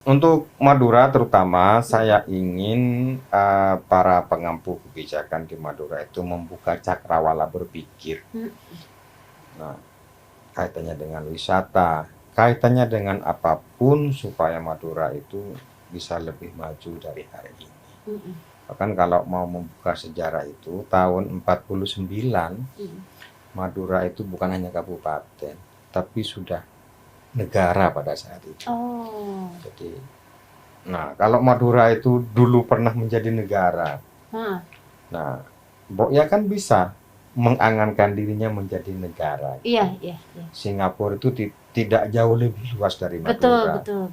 Untuk Madura terutama, saya ingin para pengampu kebijakan di Madura itu membuka cakrawala berpikir. Nah, kaitannya dengan wisata, kaitannya dengan apapun supaya Madura itu bisa lebih maju dari hari ini. Bahkan kalau mau membuka sejarah itu, tahun 49, Madura itu bukan hanya kabupaten, tapi sudah negara pada saat itu. Jadi, nah kalau Madura itu dulu pernah menjadi negara, nah, ya kan bisa mengangankan dirinya menjadi negara. Iya. Singapura itu tidak jauh lebih luas dari Madura. Betul.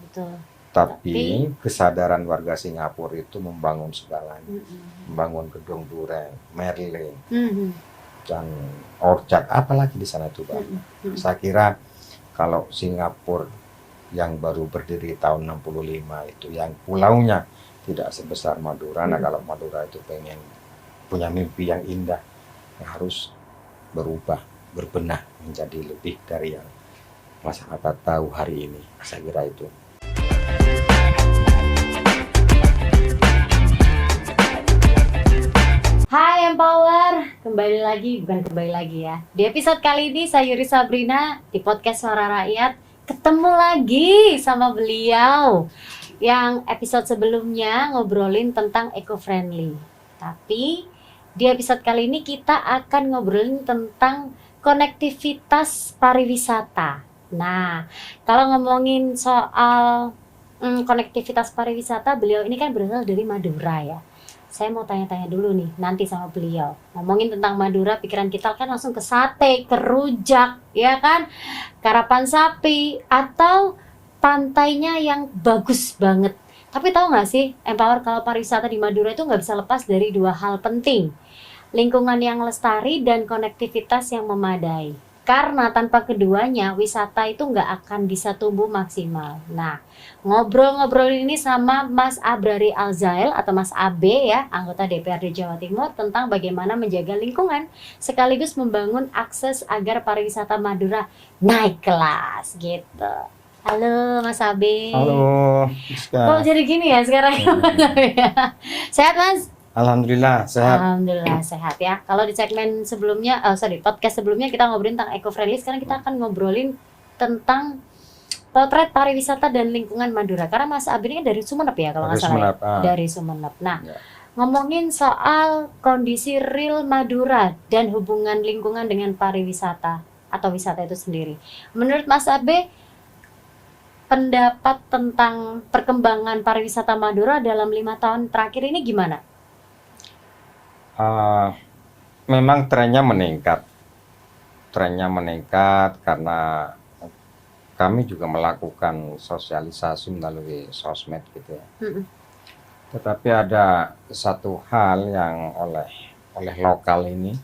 Tapi kesadaran warga Singapura itu membangun segalanya, membangun gedung Duren, Merlin, dan Orchard, apalagi di sana itu banyak. Saya kira kalau Singapura yang baru berdiri tahun 65 itu yang pulaunya tidak sebesar Madura. Nah kalau Madura itu pengen punya mimpi yang indah, harus berubah, berbenah menjadi lebih dari yang masyarakat tahu hari ini. Saya kira itu. Hai Empower, bukan kembali lagi ya. Di episode kali ini saya Yuri Sabrina di podcast Suara Rakyat ketemu lagi sama beliau yang episode sebelumnya ngobrolin tentang eco-friendly. Tapi di episode kali ini kita akan ngobrolin tentang konektivitas pariwisata. Nah, kalau ngomongin soal konektivitas pariwisata, beliau ini kan berasal dari Madura ya. Saya mau tanya-tanya dulu nih nanti sama beliau. Ngomongin tentang Madura, pikiran kita kan langsung ke sate, ke rujak, ya kan? Karapan sapi, atau pantainya yang bagus banget. Tapi tahu nggak sih, Empower, kalau pariwisata di Madura itu nggak bisa lepas dari dua hal penting. Lingkungan yang lestari dan konektivitas yang memadai. Karena tanpa keduanya, wisata itu nggak akan bisa tumbuh maksimal. Nah, ngobrol-ngobrol ini sama Mas Abrari Alzail atau Mas Abe ya, anggota DPRD Jawa Timur, tentang bagaimana menjaga lingkungan sekaligus membangun akses agar pariwisata Madura naik kelas gitu. Halo Mas Abe. Halo, Kok jadi gini ya sekarang? Sehat Mas? Alhamdulillah sehat. Alhamdulillah sehat ya. Kalau di segmen sebelumnya, podcast sebelumnya kita ngobrolin tentang eco-friendly, sekarang kita akan ngobrolin tentang potret pariwisata dan lingkungan Madura. Karena Mas Abi ini kan dari Sumeneb ya kalau nggak salah ya. Dari Sumeneb. Nah, ngomongin soal kondisi real Madura dan hubungan lingkungan dengan pariwisata atau wisata itu sendiri. Menurut Mas Abe, pendapat tentang perkembangan pariwisata Madura dalam 5 tahun terakhir ini gimana? Memang trennya meningkat karena kami juga melakukan sosialisasi melalui sosmed gitu ya. Tetapi ada satu hal yang oleh lokal ini,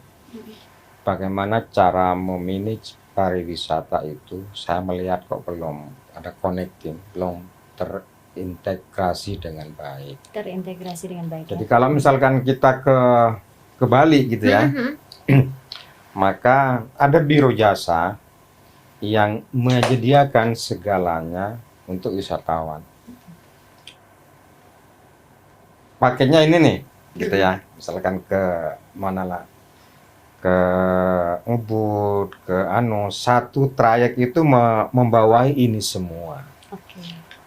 bagaimana cara memanage pariwisata itu, saya melihat kok belum ada connecting, belum terintegrasi dengan baik. Jadi kalau misalkan kita ke Bali gitu ya, maka ada biro jasa yang menyediakan segalanya untuk wisatawan. Paketnya ini nih, gitu ya. Misalkan ke mana lah, ke Ubud, ke satu trayek itu membawai ini semua.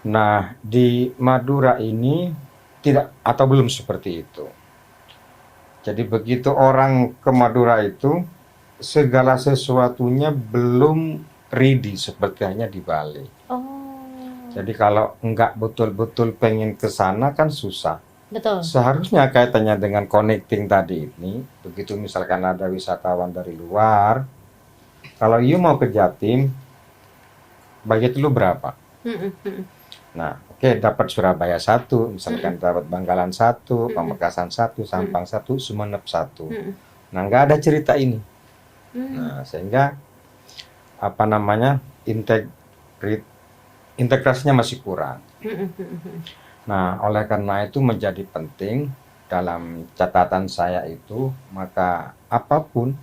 Nah, di Madura ini tidak atau belum seperti itu. Jadi begitu orang ke Madura itu, segala sesuatunya belum ready seperti hanya di Bali. Jadi kalau enggak betul-betul pengen ke sana kan susah. Betul. Seharusnya kaitannya dengan connecting tadi ini, begitu misalkan ada wisatawan dari luar, kalau you mau ke Jatim, budget lu berapa? Nah, oke, dapat Surabaya 1, misalkan dapat Bangkalan 1, Pamekasan 1, Sampang 1, Sumeneb 1. Nah, nggak ada cerita ini. Nah, sehingga integrasinya masih kurang. Nah, oleh karena itu menjadi penting dalam catatan saya itu, maka apapun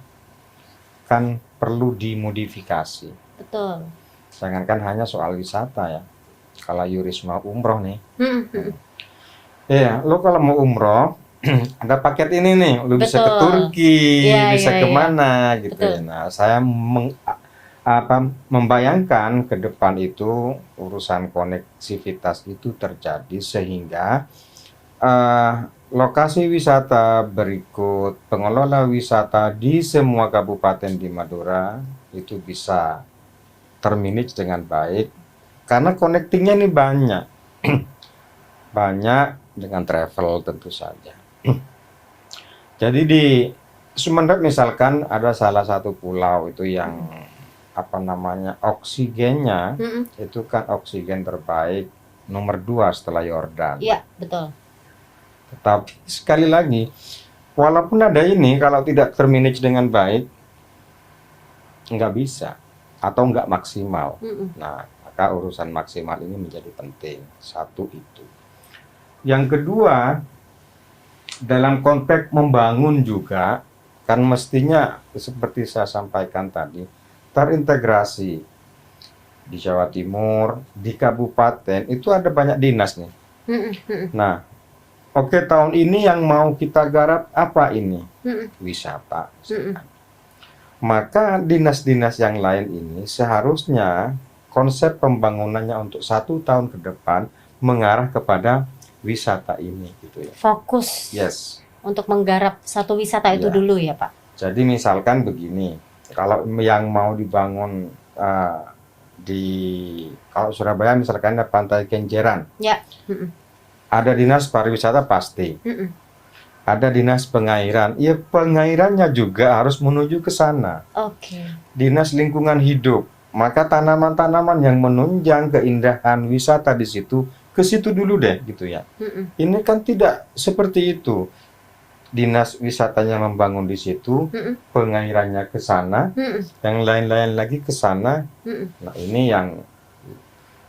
kan perlu dimodifikasi. Betul. Jangankan hanya soal wisata ya. kalau Yuris mau umroh nih, Mm-mm. ya lo kalau mau umroh ada paket ini nih, lo bisa ke Betul. Turki, Iya, bisa iya, iya. kemana gitu ya. Betul. Nah, saya membayangkan ke depan itu urusan koneksivitas itu terjadi sehingga eh, lokasi wisata berikut pengelola wisata di semua kabupaten di Madura itu bisa termanage dengan baik karena connectingnya ini banyak banyak dengan travel tentu saja. Jadi di Sumeneb misalkan ada salah satu pulau itu yang apa namanya oksigennya Mm-mm. itu kan oksigen terbaik nomor 2 setelah Yordan. Iya, betul. Tetapi sekali lagi, walaupun ada ini, kalau tidak termanage dengan baik, nggak bisa atau nggak maksimal. Mm-mm. Nah, maka urusan maksimal ini menjadi penting. Satu itu. Yang kedua, dalam konteks membangun juga, kan mestinya seperti saya sampaikan tadi, terintegrasi di Jawa Timur, di kabupaten, itu ada banyak dinas nih. Mm-mm. Mm-mm. Nah, oke, tahun ini yang mau kita garap apa ini? Mm-mm. Wisata. Mm-mm. Maka dinas-dinas yang lain ini seharusnya konsep pembangunannya untuk 1 tahun ke depan mengarah kepada wisata ini gitu ya. Fokus Yes. untuk menggarap satu wisata itu Ya. dulu ya, Pak. Jadi misalkan begini, kalau yang mau dibangun kalau Surabaya misalkan ada Pantai Kenjeran, Ya. Mm-mm. ada dinas pariwisata pasti. Mm-mm. Ada dinas pengairan, ya pengairannya juga harus menuju ke sana. Oke. Dinas lingkungan hidup, maka tanaman-tanaman yang menunjang keindahan wisata di situ, ke situ dulu deh gitu ya. Mm-mm. Ini kan tidak seperti itu. Dinas wisatanya membangun di situ, Mm-mm. pengairannya ke sana, Mm-mm. yang lain-lain lagi ke sana. Mm-mm. Nah, ini yang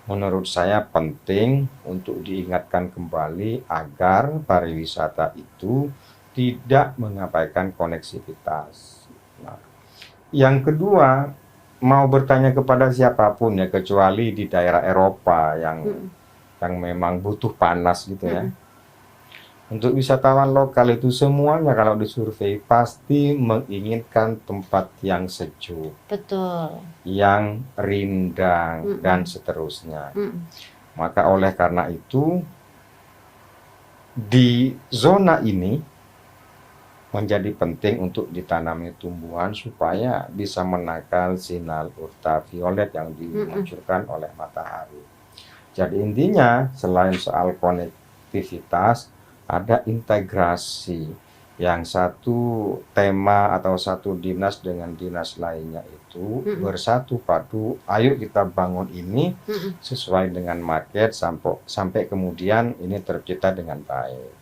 menurut saya penting untuk diingatkan kembali agar pariwisata itu tidak mengabaikan koneksivitas. Nah, yang kedua, mau bertanya kepada siapapun ya, kecuali di daerah Eropa yang memang butuh panas gitu ya. Untuk wisatawan lokal itu semuanya kalau disurvei pasti menginginkan tempat yang sejuk, Betul. yang rindang, dan seterusnya. Mm-mm. Maka oleh karena itu, di zona ini menjadi penting untuk ditanami tumbuhan supaya bisa menangkal sinar ultraviolet yang dimunculkan oleh matahari. Jadi intinya, selain soal konektivitas, ada integrasi. Yang satu tema atau satu dinas dengan dinas lainnya itu bersatu padu, ayo kita bangun ini sesuai dengan market sampai kemudian ini tercipta dengan baik.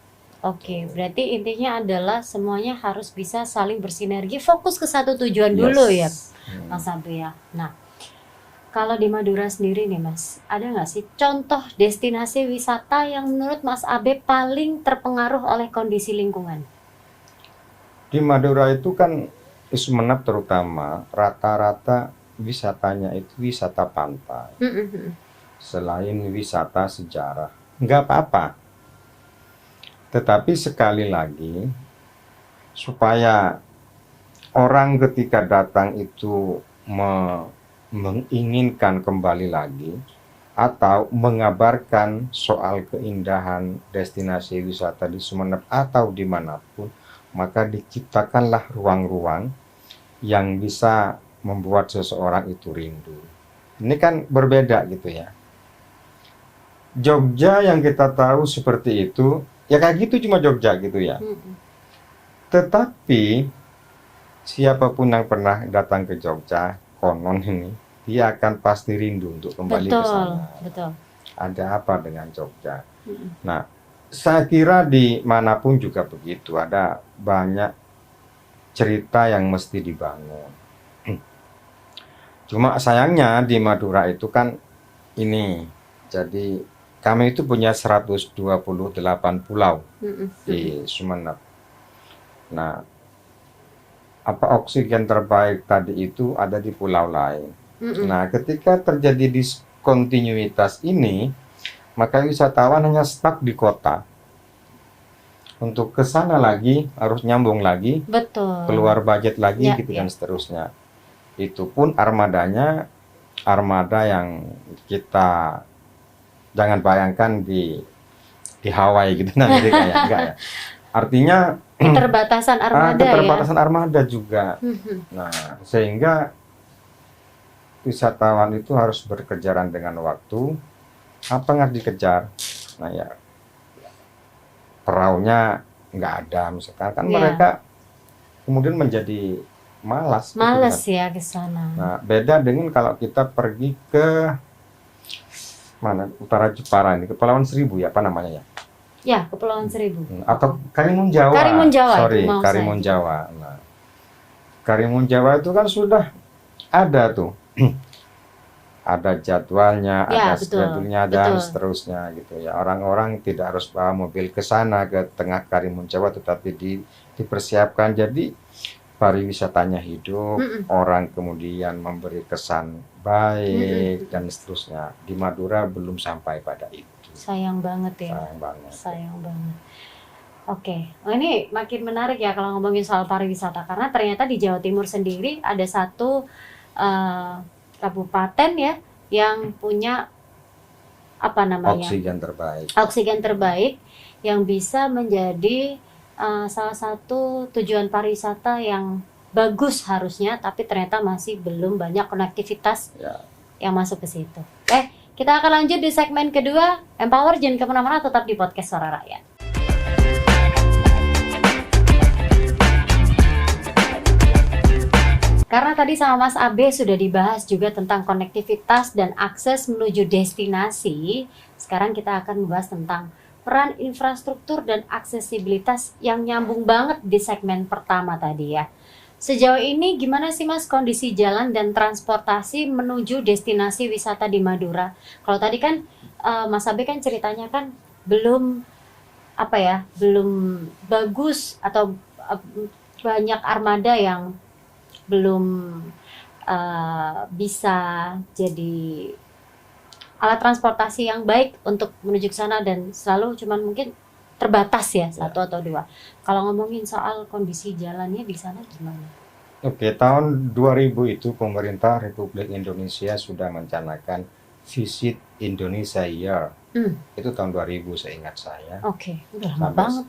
Oke, berarti intinya adalah semuanya harus bisa saling bersinergi, fokus ke satu tujuan dulu ya, Mas Sabri ya. Nah, kalau di Madura sendiri nih Mas, ada nggak sih contoh destinasi wisata yang menurut Mas Abe paling terpengaruh oleh kondisi lingkungan? Di Madura itu kan Sumeneb terutama rata-rata wisatanya itu wisata pantai. Selain wisata sejarah, nggak apa-apa. Tetapi sekali lagi, supaya orang ketika datang itu menginginkan kembali lagi atau mengabarkan soal keindahan destinasi wisata di Sumeneb atau dimanapun, maka diciptakanlah ruang-ruang yang bisa membuat seseorang itu rindu. Ini kan berbeda gitu ya. Jogja yang kita tahu seperti itu, ya kayak gitu cuma Jogja gitu ya. Tetapi siapapun yang pernah datang ke Jogja, konon ini, dia akan pasti rindu untuk kembali ke sana. Betul. Ada apa dengan Jogja? Nah, saya kira di manapun juga begitu, ada banyak cerita yang mesti dibangun. Cuma sayangnya di Madura itu kan ini, jadi kami itu punya 128 pulau di Sumeneb. Nah, apa oksigen terbaik tadi itu ada di pulau lain. Nah, ketika terjadi kontinuitas ini, maka wisatawan hanya stuck di kota. Untuk ke sana lagi harus nyambung lagi, Betul. keluar budget lagi Ya, gitu ya. dan seterusnya. Itu pun armadanya armada yang kita jangan bayangkan di Hawaii gitu, nah Amerika ya, enggak ya. Artinya Keterbatasan armada keterbatasan armada juga. ya. Nah, sehingga wisatawan itu harus berkejaran dengan waktu. Apa yang harus dikejar? Nah ya, peraunya nggak ada misalkan, kan Ya. mereka kemudian menjadi malas. gitu Males kan. ya ke sana. Nah, beda dengan kalau kita pergi ke mana, utara Jepara ini, Kepulauan Seribu ya, apa namanya ya? Ya, Kepulauan Seribu. Atau Karimun Jawa. Karimun Jawa, Sorry, itu mau Karimun saya. Jawa. Nah, Karimun Jawa itu kan sudah ada tuh. Ada jadwalnya, Ya, ada betul, schedule-nya dan betul. seterusnya gitu ya. Orang-orang tidak harus bawa mobil ke sana ke tengah Karimun Jawa, tetapi dipersiapkan jadi pariwisatanya hidup, orang kemudian memberi kesan baik dan seterusnya. Di Madura belum sampai pada itu. Sayang banget ya. Sayang banget. Sayang banget. Oke, oh, ini makin menarik ya kalau ngomongin soal pariwisata, karena ternyata di Jawa Timur sendiri ada satu kabupaten ya yang punya apa namanya, Oksigen terbaik. yang bisa menjadi salah satu tujuan pariwisata yang bagus harusnya, tapi ternyata masih belum banyak konektivitas Ya. yang masuk ke situ. Kita akan lanjut di segmen kedua. Empower, jangan kemana-mana, tetap di podcast Suara Rakyat. Karena tadi sama Mas Abe sudah dibahas juga tentang konektivitas dan akses menuju destinasi, sekarang kita akan membahas tentang peran infrastruktur dan aksesibilitas yang nyambung banget di segmen pertama tadi ya. Sejauh ini gimana sih Mas kondisi jalan dan transportasi menuju destinasi wisata di Madura? Kalau tadi kan Mas Abe kan ceritanya kan belum belum bagus, atau banyak armada yang belum bisa jadi alat transportasi yang baik untuk menuju ke sana, dan selalu cuman mungkin terbatas ya, satu atau dua. Kalau ngomongin soal kondisi jalannya di sana gimana? Oke, tahun 2000 itu pemerintah Republik Indonesia sudah mencanangkan Visit Indonesia Year. Itu tahun 2000 seingat saya. Oke, udah lama banget.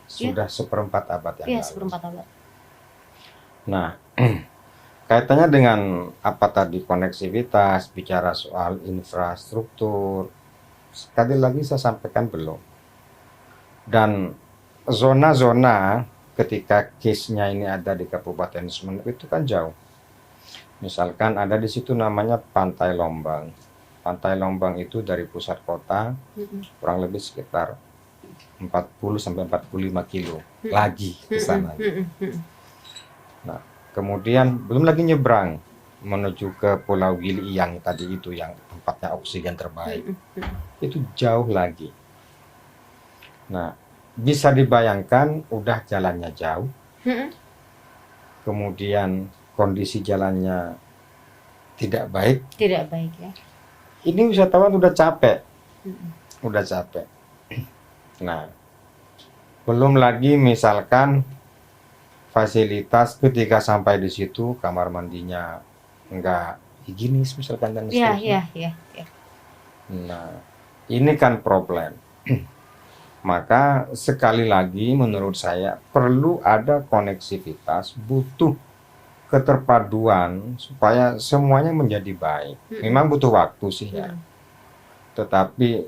Sudah seperempat abad yang Iya, lalu. seperempat abad. Nah, kaitannya dengan apa tadi, koneksivitas, bicara soal infrastruktur, sekali lagi saya sampaikan belum. Dan zona-zona ketika case-nya ini ada di Kabupaten Sumeneb itu kan jauh. Misalkan ada di situ namanya Pantai Lombang. Pantai Lombang itu dari pusat kota kurang lebih sekitar 40-45 kilo lagi ke sana. Nah, kemudian belum lagi nyebrang menuju ke Pulau Gili yang tadi itu, yang tempatnya oksigen terbaik. Itu jauh lagi. Nah, bisa dibayangkan udah jalannya jauh. Kemudian kondisi jalannya tidak baik. Tidak baik ya. Ini wisatawan udah capek. Udah capek. Nah, belum lagi misalkan fasilitas ketika sampai di situ kamar mandinya enggak higienis misalkan dan seterusnya. Iya. Nah, ini kan problem. Maka sekali lagi menurut saya perlu ada koneksivitas, butuh keterpaduan supaya semuanya menjadi baik. Memang butuh waktu sih ya. Tetapi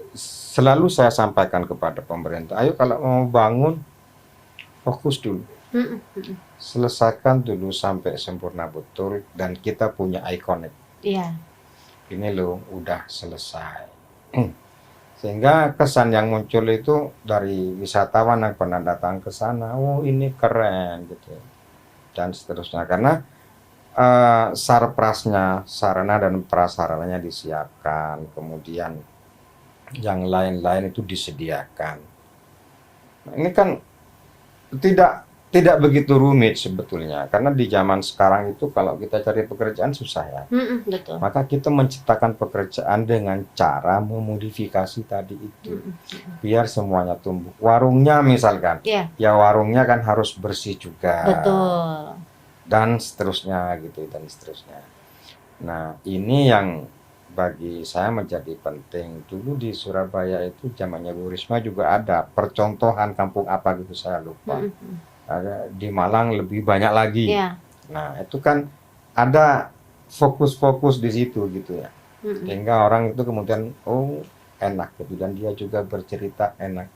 selalu saya sampaikan kepada pemerintah, ayo kalau mau bangun fokus dulu. Selesaikan dulu sampai sempurna betul dan kita punya iconic. Iya. Ini loh udah selesai. Sehingga kesan yang muncul itu dari wisatawan yang pernah datang ke sana, oh ini keren gitu. Dan seterusnya, karena sarprasnya, sarana dan prasarananya disiapkan, kemudian yang lain-lain itu disediakan. Nah, ini kan tidak tidak begitu rumit sebetulnya, karena di zaman sekarang itu kalau kita cari pekerjaan susah ya. Betul. Maka kita menciptakan pekerjaan dengan cara memodifikasi tadi itu, biar semuanya tumbuh. Warungnya misalkan, Iya, ya warungnya kan harus bersih juga, betul. dan seterusnya gitu, dan seterusnya. Nah, ini yang bagi saya menjadi penting. Dulu di Surabaya itu zamannya Bu Risma juga ada percontohan kampung apa gitu, saya lupa. Ada di Malang lebih banyak lagi. Iya. Nah, itu kan ada fokus-fokus di situ gitu ya. Sehingga orang itu kemudian oh enak gitu, dan dia juga bercerita enak.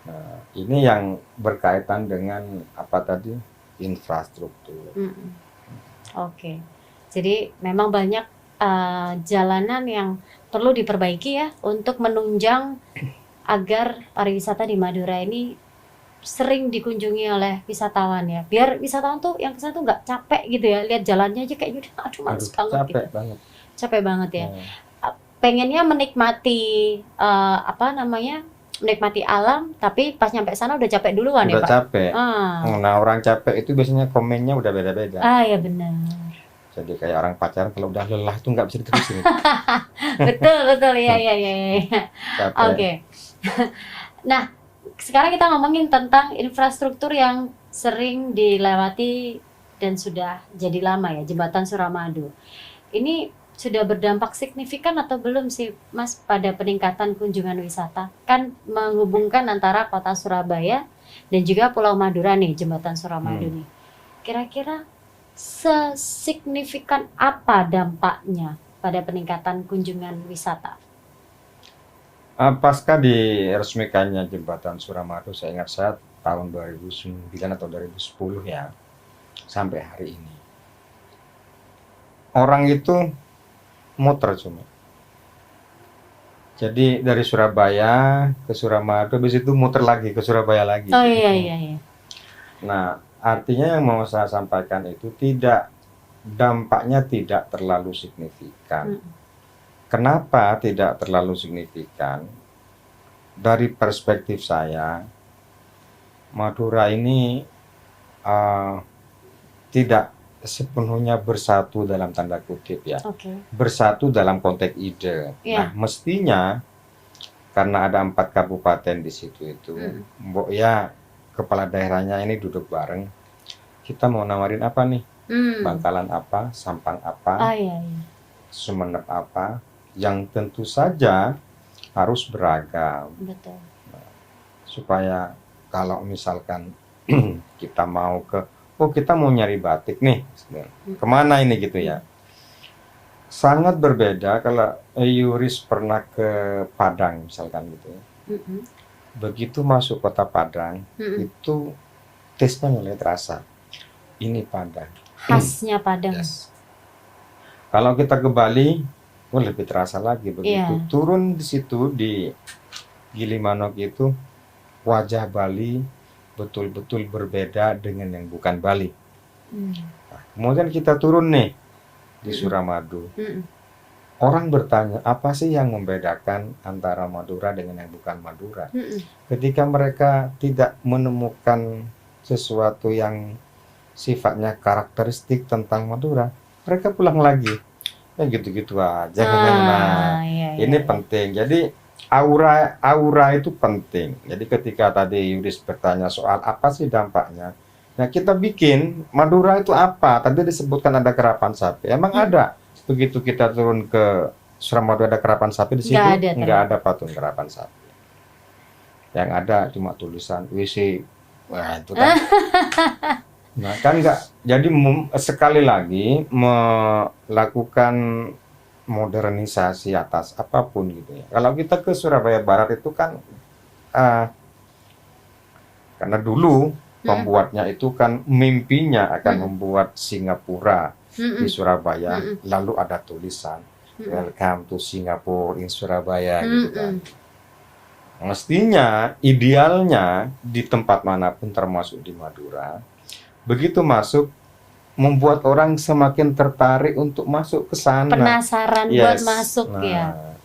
Nah, ini yang berkaitan dengan apa tadi? Infrastruktur. Oke. Jadi memang banyak jalanan yang perlu diperbaiki ya untuk menunjang agar pariwisata di Madura ini sering dikunjungi oleh wisatawan ya, biar wisatawan tuh yang kesana tuh nggak capek gitu ya, lihat jalannya aja kayak udah aduh males banget Capek gitu, banget. capek banget ya. Nah, Pengennya menikmati menikmati alam, tapi pas nyampe sana udah capek duluan ya udah Pak. capek. Nah, orang capek itu biasanya komennya udah beda-beda. Ya benar. Jadi kayak orang pacaran kalau udah lelah tuh nggak bisa diterusin. betul ya. Capek. Oke. Nah, sekarang kita ngomongin tentang infrastruktur yang sering dilewati dan sudah jadi lama ya, Jembatan Suramadu. Ini sudah berdampak signifikan atau belum sih Mas pada peningkatan kunjungan wisata? Kan menghubungkan antara kota Surabaya dan juga Pulau Madura nih, Jembatan Suramadu nih. Kira-kira sesignifikan apa dampaknya pada peningkatan kunjungan wisata? Pasca diresmikannya Jembatan Suramadu, saya ingat saya tahun 2009 atau 2010 ya, sampai hari ini. Orang itu muter cuma. Jadi dari Surabaya ke Suramadu, habis itu muter lagi ke Surabaya lagi. Oh iya. Nah, artinya yang mau saya sampaikan itu dampaknya tidak terlalu signifikan. Kenapa tidak terlalu signifikan? Dari perspektif saya, Madura ini tidak sepenuhnya bersatu dalam tanda kutip ya. Bersatu dalam konteks ide. Nah, mestinya karena ada 4 kabupaten di situ itu, mbok ya kepala daerahnya ini duduk bareng. Kita mau nawarin apa nih? Bangkalan apa? Sampang apa? Sumeneb apa? Yang tentu saja harus beragam. Betul. Supaya kalau misalkan kita mau kita mau nyari batik nih, kemana ini gitu ya. Sangat berbeda kalau Yuris pernah ke Padang misalkan gitu ya. Begitu masuk kota Padang, itu taste-nya mulai terasa. Ini Padang. Khasnya Padang. Yes. Kalau kita ke Bali, lebih terasa lagi. Begitu turun di situ di Gilimanuk itu, wajah Bali betul-betul berbeda dengan yang bukan Bali. Nah, kemudian kita turun nih di Suramadu. Orang bertanya, apa sih yang membedakan antara Madura dengan yang bukan Madura? Ketika mereka tidak menemukan sesuatu yang sifatnya karakteristik tentang Madura, mereka pulang lagi. Ya gitu-gitu aja. Ini penting. Jadi aura itu penting. Jadi ketika tadi Yuris bertanya soal apa sih dampaknya, nah kita bikin Madura itu apa? Tadi disebutkan ada kerapan sapi. Emang ada? Begitu kita turun ke Suramadu ada kerapan sapi di situ? Nggak ada patung kerapan sapi. Yang ada cuma tulisan WC. Wah itu kan. Nah kan nggak. Jadi sekali lagi melakukan modernisasi atas apapun gitu ya. Kalau kita ke Surabaya Barat itu kan karena dulu pembuatnya itu kan mimpinya akan membuat Singapura di Surabaya, lalu ada tulisan Welcome to Singapore in Surabaya gitu kan. Mestinya idealnya di tempat manapun termasuk di Madura, begitu masuk membuat orang semakin tertarik untuk masuk ke sana. Penasaran buat masuk ya.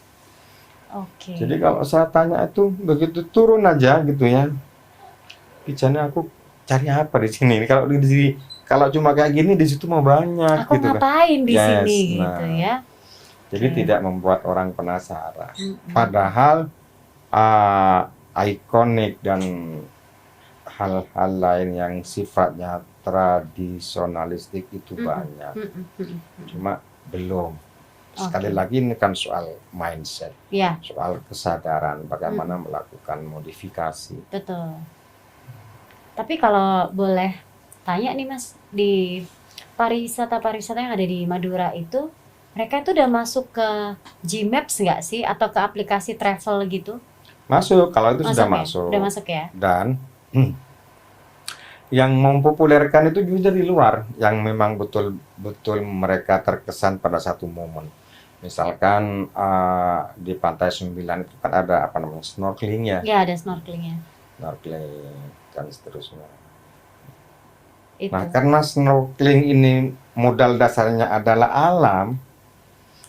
Jadi kalau saya tanya itu begitu turun aja gitu ya. Kijane aku cari apa di sini? Kalau di sini, kalau cuma kayak gini di situ mau banyak Aku gitu kan. ngapain di Yes, sini gitu nah. ya. Jadi Oke. tidak membuat orang penasaran. Mm-mm. Padahal ikonik dan hal-hal lain yang sifatnya tradisionalistik itu Mm-mm. banyak. Mm-mm. Cuma belum. Sekali Oke. lagi ini kan soal mindset, Ya, soal kesadaran bagaimana melakukan modifikasi. betul. Tapi kalau boleh tanya nih Mas, di pariwisata yang ada di Madura itu, mereka itu udah masuk ke Gmaps nggak sih? Atau ke aplikasi travel gitu? Masuk, kalau itu sudah Masuk ya? masuk. Udah masuk ya? Dan yang mempopulerkan itu juga dari luar, yang memang betul-betul mereka terkesan pada satu momen. Misalkan di Pantai 9 itu kan ada apa namanya snorkeling ya, Ya, ada snorkelingnya. snorkeling dan seterusnya. Itu. Nah, karena snorkeling ini modal dasarnya adalah alam,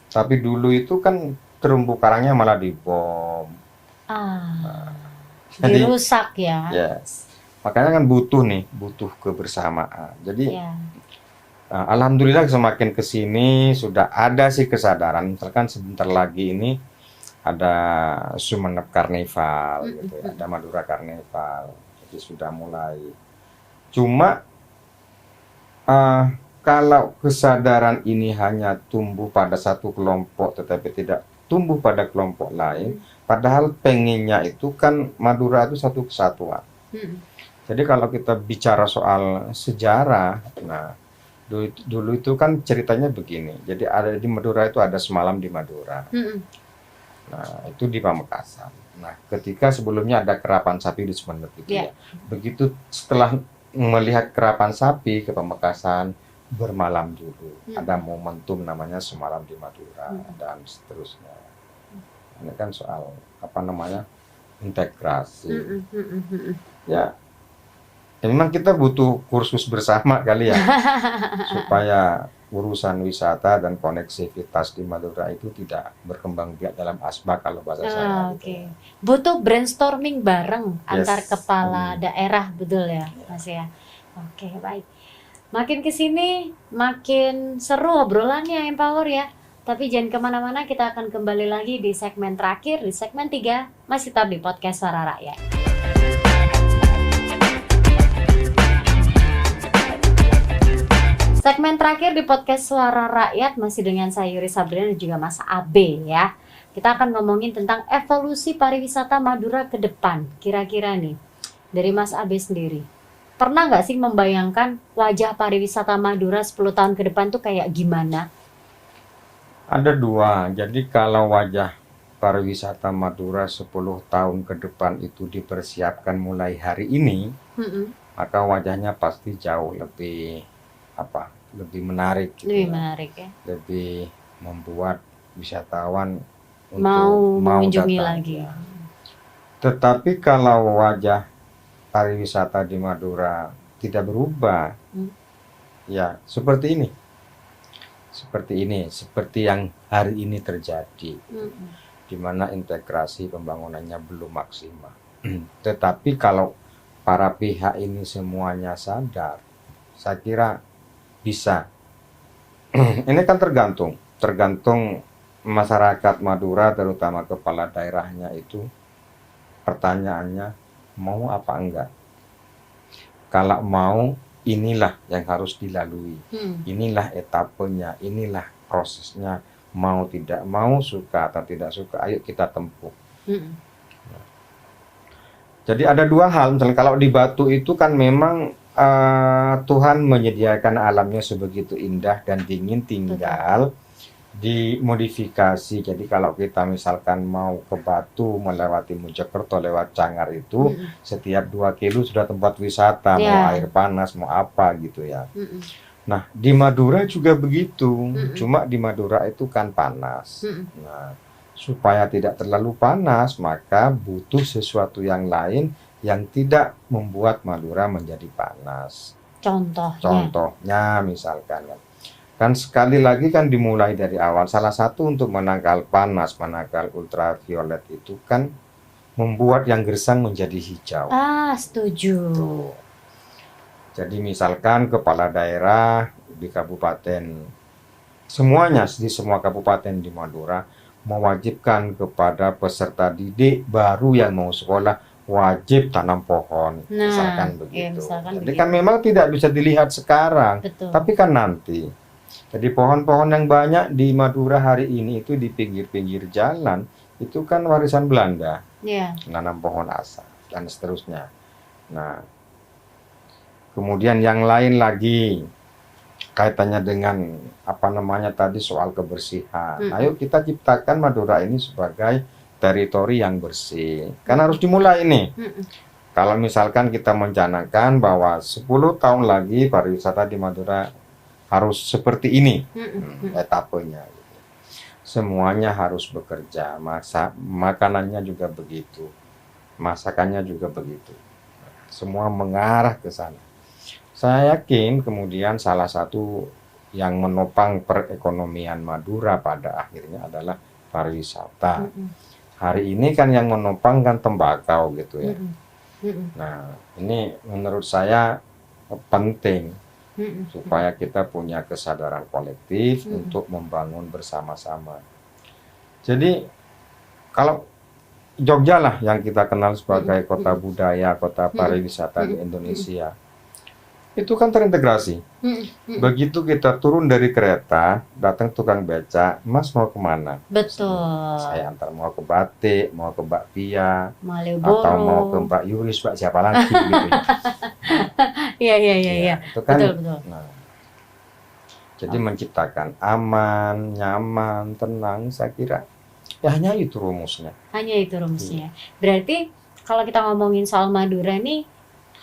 tapi dulu itu kan terumbu karangnya malah dibom. Jadi, Dirusak ya. yes. Makanya kan butuh kebersamaan. Jadi, Ya. alhamdulillah semakin ke sini sudah ada sih kesadaran. Misalkan sebentar lagi ini ada Sumenep Karnival gitu ya, ada Madura Karnival. Jadi sudah mulai. Cuma kalau kesadaran ini hanya tumbuh pada satu kelompok tetapi tidak tumbuh pada kelompok lain, padahal pengennya itu kan Madura itu satu kesatuan. Jadi kalau kita bicara soal sejarah, nah dulu itu kan ceritanya begini. Jadi ada di Madura itu ada Semalam di Madura. Nah, itu di Pamekasan. Nah, ketika sebelumnya ada kerapan sapi di Sumenep itu ya. Begitu setelah melihat kerapan sapi ke Pamekasan, bermalam dulu. Ada momentum namanya Semalam di Madura dan seterusnya. Ini kan soal apa namanya? Integrasi. Ya, memang kita butuh kursus bersama kali ya, supaya urusan wisata dan koneksivitas di Madura itu tidak berkembang biak dalam asbak kalau bahasa saya. Oke. Butuh brainstorming bareng antar Yes. kepala daerah, betul ya, Mas ya. Oke, baik. Makin kesini makin seru obrolannya Empower ya. Tapi jangan kemana-mana, kita akan kembali lagi di segmen terakhir, di segmen 3, masih tetap di Podcast Suara Rakyat. Segmen terakhir di Podcast Suara Rakyat masih dengan saya Yuri Sabrina dan juga Mas Abe ya. Kita akan ngomongin tentang evolusi pariwisata Madura ke depan. Kira-kira nih, dari Mas Abe sendiri, pernah nggak sih membayangkan wajah pariwisata Madura 10 tahun ke depan tuh kayak gimana? Ada dua. Jadi kalau wajah pariwisata Madura 10 tahun ke depan itu dipersiapkan mulai hari ini, maka wajahnya pasti jauh lebih lebih menarik gitu Lebih ya. menarik ya. Lebih membuat wisatawan Mau mengunjungi datang. lagi. Tetapi kalau wajah pariwisata di Madura tidak berubah, ya seperti ini. Seperti yang hari ini terjadi, di mana integrasi pembangunannya belum maksimal. Tetapi kalau para pihak ini semuanya sadar, saya kira bisa. Ini kan tergantung masyarakat Madura, terutama kepala daerahnya itu, pertanyaannya mau apa enggak. Kalau mau, inilah yang harus dilalui, inilah etapenya, inilah prosesnya, mau tidak mau, suka atau tidak suka, ayo kita tempuh. Jadi ada dua hal, misalnya kalau di Batu itu kan memang Tuhan menyediakan alamnya sebegitu indah dan dingin, tinggal dimodifikasi. Jadi kalau kita misalkan mau ke Batu melewati Mojokerto lewat Cangar itu, setiap 2 kilo sudah tempat wisata, mau air panas, mau apa gitu ya. Nah, di Madura juga begitu, cuma di Madura itu kan panas. Nah, supaya tidak terlalu panas, maka butuh sesuatu yang lain yang tidak membuat Madura menjadi panas. Contohnya misalkan kan sekali lagi kan dimulai dari awal. Salah satu untuk menangkal panas, menangkal ultraviolet itu kan membuat yang gersang menjadi hijau. Setuju. Tuh. Jadi misalkan kepala daerah di kabupaten, semuanya di semua kabupaten di Madura mewajibkan kepada peserta didik baru yang mau sekolah wajib tanam pohon, Nah, misalkan ya, begitu. misalkan Jadi begitu. kan memang tidak bisa dilihat sekarang, Betul. tapi kan nanti. Jadi pohon-pohon yang banyak di Madura hari ini itu di pinggir-pinggir jalan, itu kan warisan Belanda, Ya. menanam pohon asa dan seterusnya. Nah, kemudian yang lain lagi kaitannya dengan apa namanya tadi soal kebersihan. Ayo kita ciptakan Madura ini sebagai teritori yang bersih. Kan harus dimulai nih. Kalau misalkan kita mencanangkan bahwa 10 tahun lagi pariwisata di Madura harus seperti ini etapenya. Semuanya harus bekerja, makanannya juga begitu, masakannya juga begitu. Semua mengarah ke sana. Saya yakin kemudian salah satu yang menopang perekonomian Madura pada akhirnya adalah pariwisata. Hari ini kan yang menopang kan tembakau gitu ya. Nah, ini menurut saya penting supaya kita punya kesadaran kolektif untuk membangun bersama-sama. Jadi kalau Jogja lah yang kita kenal sebagai kota budaya, kota pariwisata di Indonesia, itu kan terintegrasi. Begitu kita turun dari kereta, datang tukang beca, Mas mau kemana? Betul. Saya antar mau ke Batik, mau ke Mbak Pia, Malioboro. atau mau ke Mbak Yuris, Mbak siapa lagi gitu. Iya. Itu kan, Betul. nah, jadi menciptakan aman, nyaman, tenang, saya kira ya hanya itu rumusnya. Hanya itu rumusnya. Berarti kalau kita ngomongin soal Madura nih,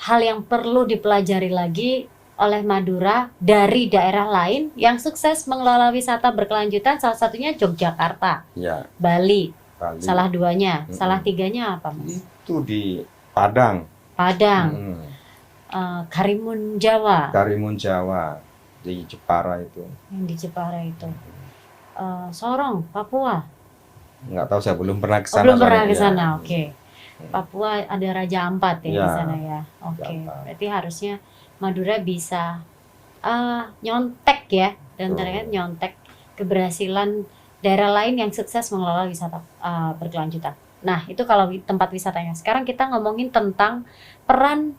hal yang perlu dipelajari lagi oleh Madura dari daerah lain yang sukses mengelola wisata berkelanjutan, salah satunya Yogyakarta, Ya, Bali. Bali. Salah duanya, salah tiganya apa, Mas? Itu di Padang, Padang, Karimun Jawa, Karimun Jawa, di Jepara itu. yang di Jepara itu, Sorong, Papua. Nggak tahu, saya belum pernah ke Oh, sana. belum pernah ke soalnya. sana, oke. Papua ada Raja Ampat ya di Ya, sana ya, oke. Raja Ampat. Berarti harusnya Madura bisa nyontek ya, dan Betul. ternyata nyontek keberhasilan daerah lain yang sukses mengelola wisata berkelanjutan. Nah, itu kalau tempat wisatanya. Sekarang kita ngomongin tentang peran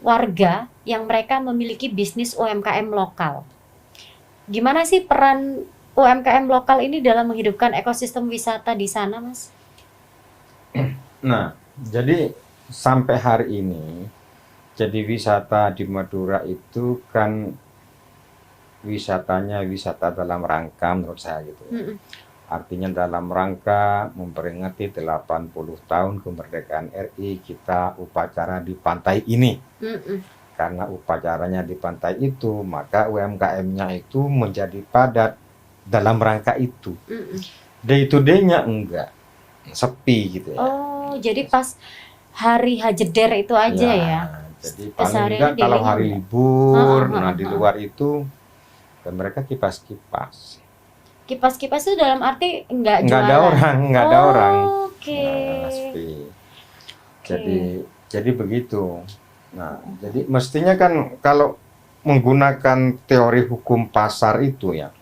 warga yang mereka memiliki bisnis UMKM lokal. Gimana sih peran UMKM lokal ini dalam menghidupkan ekosistem wisata di sana, Mas? Nah, jadi sampai hari ini, jadi wisata di Madura itu kan wisatanya wisata dalam rangka menurut saya gitu ya. Artinya dalam rangka memperingati 80 tahun kemerdekaan RI, kita upacara di pantai ini. Karena upacaranya di pantai itu, maka UMKM-nya itu menjadi padat dalam rangka itu. Day to day-nya enggak, sepi gitu ya. Oh, jadi pas hari Hajeder itu aja ya? Jadi paling Kesehariannya enggak kalau daily hari enggak? libur, nah di luar itu dan mereka kipas-kipas. Kipas-kipas itu dalam arti enggak Enggak ada jualan? orang, enggak ada orang. Oke. Nah, sepi. Jadi begitu. Nah, jadi mestinya kan kalau menggunakan teori hukum pasar itu ya,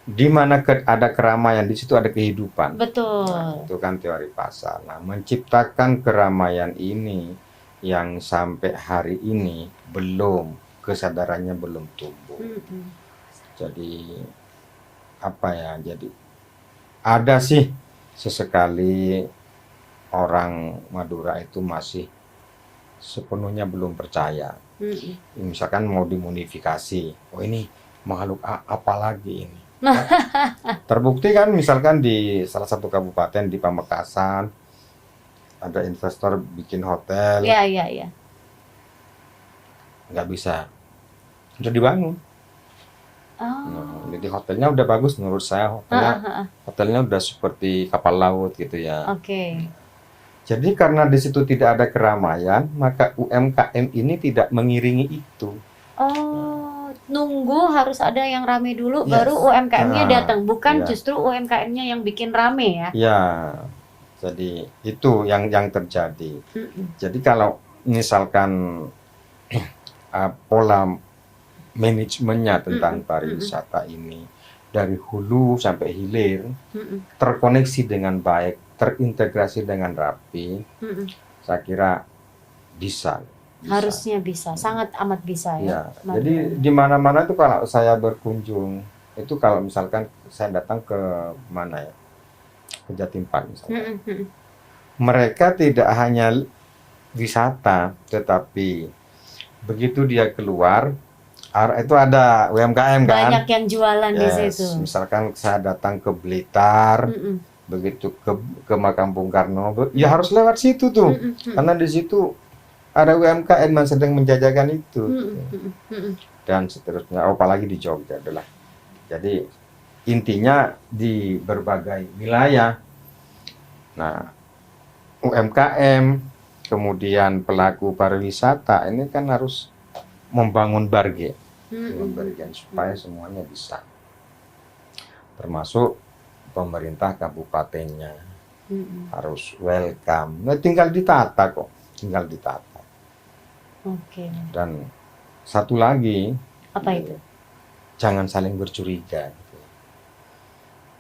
di mana ada keramaian, di situ ada kehidupan. Betul. Nah, itu kan teori pasar. Nah, menciptakan keramaian ini yang sampai hari ini belum, kesadarannya belum tumbuh. Jadi apa ya? Jadi ada sih sesekali orang Madura itu masih sepenuhnya belum percaya. Misalkan mau dimodifikasi, oh ini makhluk apa lagi ini? Terbukti kan misalkan di salah satu kabupaten di Pamekasan ada investor bikin hotel, Iya. nggak bisa, udah dibangun. Oh. Nah, jadi hotelnya udah bagus menurut saya, hotelnya udah seperti kapal laut gitu ya. Oke. Jadi karena di situ tidak ada keramaian, maka UMKM ini tidak mengiringi itu. Oh, nunggu harus ada yang rame dulu, Yes. baru UMKM-nya Nah, datang, bukan iya. justru UMKM-nya yang bikin rame ya? Ya, jadi itu yang terjadi. Jadi kalau misalkan pola manajemennya tentang pariwisata ini dari hulu sampai hilir terkoneksi dengan baik, terintegrasi dengan rapi, saya kira bisa. Harusnya bisa, sangat amat bisa ya. Ya, jadi di mana-mana itu kalau saya berkunjung, itu kalau misalkan saya datang ke mana ya, ke Jatim Park misalnya, mereka tidak hanya wisata, tetapi begitu dia keluar, itu ada UMKM kan? Banyak yang jualan di Yes, situ. misalkan saya datang ke Blitar, begitu ke Makam Bung Karno, ya harus lewat situ tuh, karena di situ ada UMKM yang sedang menjajakan itu, dan seterusnya. Apalagi di Jogja adalah. Jadi intinya di berbagai wilayah. Nah, UMKM, kemudian pelaku pariwisata ini kan harus membangun bargain, supaya semuanya bisa. Termasuk pemerintah kabupatennya harus welcome. Nah, tinggal ditata kok, tinggal ditata. Oke. Dan satu lagi, Apa itu? jangan saling bercuriga.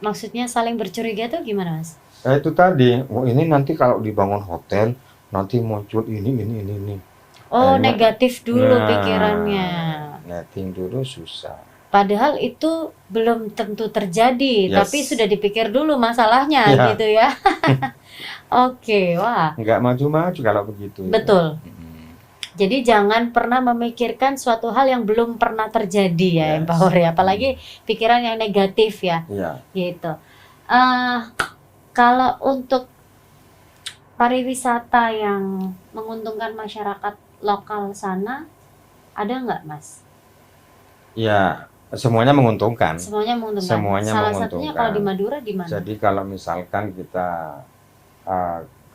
Maksudnya saling bercuriga tuh gimana, Mas? Itu tadi, ini nanti kalau dibangun hotel, nanti muncul ini. Oh, Kayaknya- negatif dulu Nah, pikirannya. Netting dulu susah. Padahal itu belum tentu terjadi, Yes. tapi sudah dipikir dulu masalahnya Ya. gitu ya. Oke, wah, Nggak maju-maju kalau begitu. betul. Jadi jangan pernah memikirkan suatu hal yang belum pernah terjadi ya, Yes. Empower ya. Apalagi pikiran yang negatif ya, Iya. gitu. Kalau untuk pariwisata yang menguntungkan masyarakat lokal sana, ada nggak, Mas? Ya, semuanya menguntungkan. Semuanya menguntungkan. Semuanya Salah menguntungkan. satunya kalau di Madura di mana? Jadi kalau misalkan kita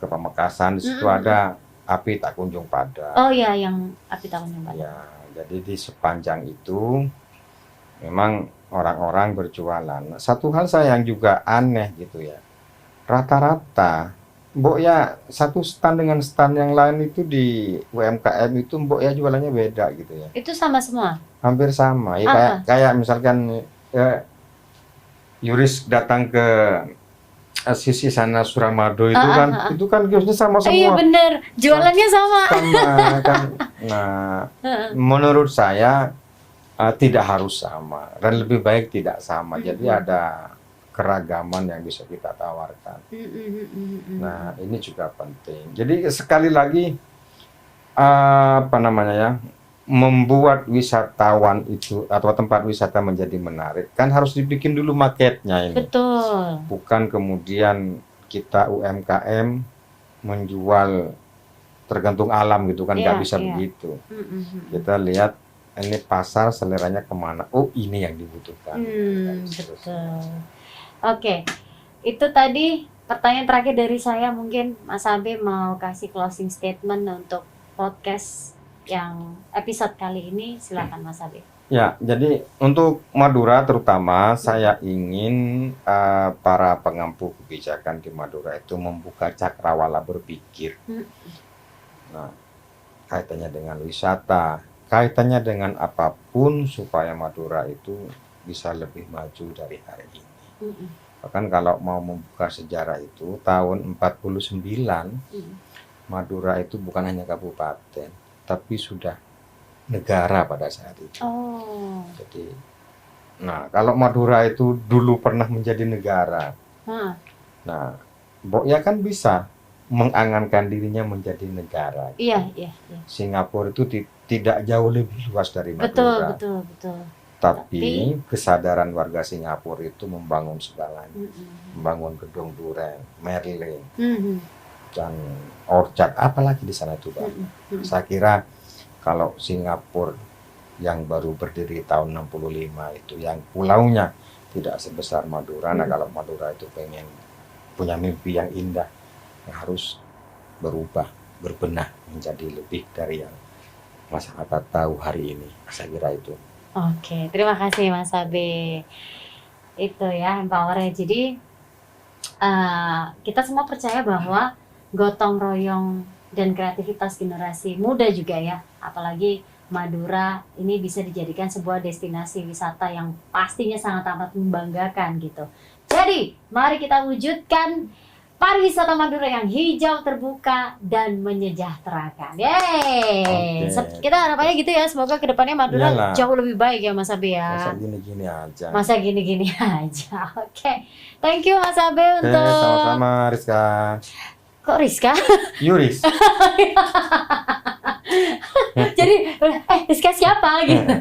ke Pamekasan, di situ ada api tak kunjung padam. Oh ya, yang api tahun yang Ya, jadi di sepanjang itu memang orang-orang berjualan. Satu hal saya yang juga aneh gitu ya. Rata-rata mbok ya satu stand dengan stand yang lain itu di UMKM itu mbok ya jualannya beda gitu ya. Itu sama semua. Hampir sama. Ya, kayak misalkan Yuris datang ke sisi sana Suramadu itu kan kiosnya sama semua. Iya bener, jualannya sama. Sama kan. Nah, menurut saya tidak harus sama dan lebih baik tidak sama. Jadi ada keragaman yang bisa kita tawarkan. Nah, ini juga penting. Jadi sekali lagi membuat wisatawan itu atau tempat wisata menjadi menarik kan harus dibikin dulu marketnya ini. Betul. Bukan kemudian kita UMKM menjual tergantung alam gitu kan, nggak bisa begitu. Kita lihat ini pasar seleranya kemana. Oh, ini yang dibutuhkan. Betul. Oke, itu tadi pertanyaan terakhir dari saya. Mungkin Mas Abe mau kasih closing statement untuk podcast yang episode kali ini, silakan Mas Abe. Ya, jadi untuk Madura terutama saya ingin para pengampu kebijakan di Madura itu membuka cakrawala berpikir. Nah, kaitannya dengan wisata, kaitannya dengan apapun supaya Madura itu bisa lebih maju dari hari ini. Bahkan kalau mau membuka sejarah itu tahun 49 Madura itu bukan hanya kabupaten, tapi sudah negara pada saat itu. Jadi, nah kalau Madura itu dulu pernah menjadi negara, nah, ya kan bisa mengangankan dirinya menjadi negara. Iya. Singapura itu tidak jauh lebih luas dari Madura. Betul. Tapi kesadaran warga Singapura itu membangun segalanya, membangun gedung Duren, Merlin, dan Orchard, apalagi di sana itu banyak. Saya kira kalau Singapura yang baru berdiri tahun 65 itu yang pulaunya tidak sebesar Madura. Nah, kalau Madura itu pengen punya mimpi yang indah, harus berubah, berbenah menjadi lebih dari yang masyarakat tahu hari ini. Saya kira itu. Oke, terima kasih Mas Abe. Itu ya empowernya. Jadi kita semua percaya bahwa gotong royong dan kreativitas generasi muda juga ya, apalagi Madura ini bisa dijadikan sebuah destinasi wisata yang pastinya sangat amat membanggakan gitu. Jadi, mari kita wujudkan pariwisata Madura yang hijau, terbuka, dan menyejahterakan. Yeay! Oke. Kita harapannya gitu ya, semoga kedepannya Madura Iyalah. jauh lebih baik ya Mas Abe ya. Masa gini-gini aja. Masa gini-gini aja. Oke. Thank you Mas Abe Oke, untuk... sama-sama Rizka. Kok Rizka? Yuris. Jadi, Rizka siapa gitu.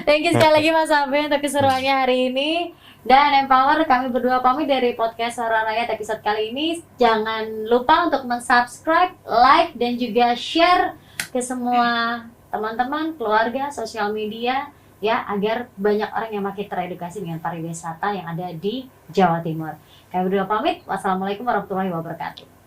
Thank you sekali lagi Mas Abe untuk keseruannya hari ini. Dan Empower, kami berdua pamit dari podcast Suara Rakyat episode kali ini. Jangan lupa untuk subscribe, like, dan juga share ke semua teman-teman, keluarga, sosial media, ya, agar banyak orang yang makin teredukasi dengan pariwisata yang ada di Jawa Timur. Kami berdua pamit. Wassalamualaikum warahmatullahi wabarakatuh.